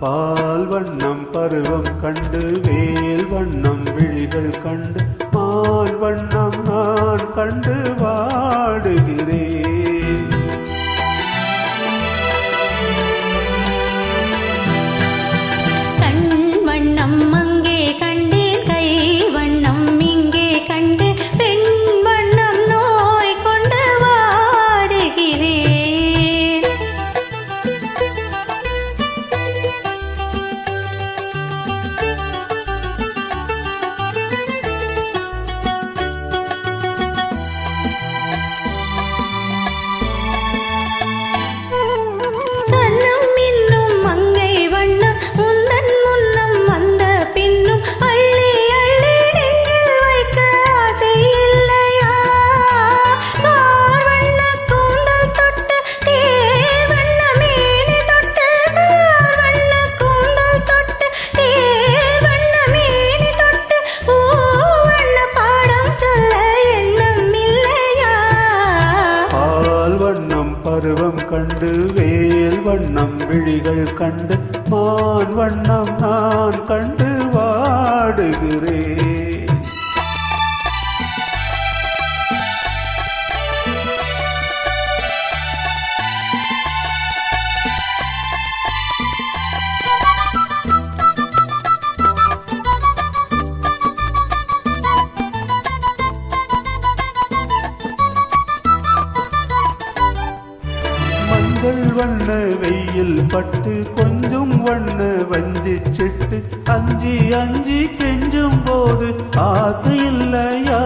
பால் வண்ணம் பருவம் கண்டு வேல் வண்ணம் விழிகள் கண்டு மால் வண்ணம் நான் கண்டு வாடுகிறேன். கண் வண்ணம் அங்கே கண்டேன், கை வண்ணம் இங்கே கண்டு பெண் வண்ணம் நோய் கொண்டு வாடுகிறேன். கண்ணம் இன்னும் மங்கை வண்ணம் முந்தன் முன்னம் வந்த பின்னும் அள்ளி அள்ளி நெஞ்சில் வைக்க ஆசை இல்லையா? கார் வண்ண கூந்தல் தொட்டு தேர் வண்ண மேனி தொட்டு, கார் வண்ண கூந்தல் தொட்டு தேர் வண்ண மேனி தொட்டு பூ வண்ண பாடம் சொல்ல எண்ணம் இல்லையா? பால் வண்ணம் பருவம் கண்டு வேல் வண்ணம் விழிகள் கண்டு மான் வண்ணம் நான் கண்டு வாடுகிறேன். மஞ்சள் வண்ண வெயில் பட்டு கொஞ்சம் வண்ண வஞ்சி சிட்டு அஞ்சி அஞ்சி கெஞ்சும் போது ஆசை இல்லையா?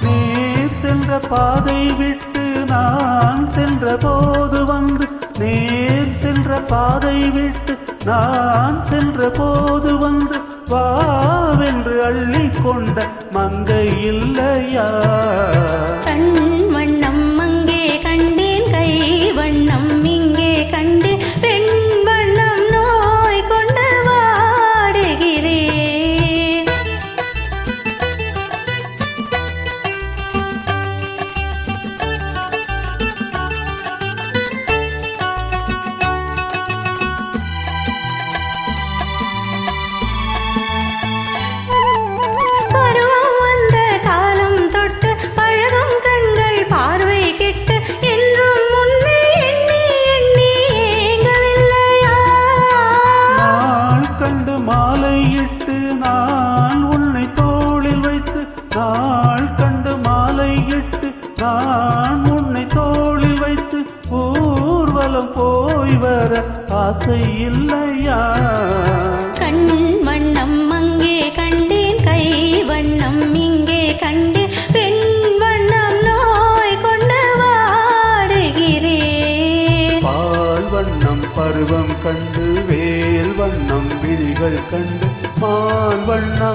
நேர் சென்ற பாதை விட்டு நான் சென்ற போது வந்து, நேர் சென்ற பாதை விட்டு நான் சென்ற போது வந்து வாவென்று அள்ளி கொண்ட மங்கை இல்லையா? கண் வண்ணம் அங்கே கண்டேன், கை வண்ணம் இங்கே கண்டு பெண் வண்ணம் நோய் கொண்டு வாடுகிறேன். பருவம் வந்த காலம் தொட்டு பழகும் கண்கள் பார்வை கிட்டு என்றும் முன்னே எண்ணி எண்ணி ஏங்கவில்லையா? நாள் கண்டு மாலையிட்டு நான் உன்னை தோளில் வைத்து, நாள் கண்டு மாலையிட்டு நான் உன்னை தோளில் வைத்து ஊர்வலம் போய் வர ஆசை இல்லையா? கண் வண்ணம் அங்கே கண்டேன், கை வண்ணம் இங்கே கண்டு பெண் வண்ணம் நோய் கொண்டு வாடுகிறேன். பால் வண்ணம் பருவம் கண்டு வேல் வண்ணம் விழிகள் கண்டு மான் வண்ணம்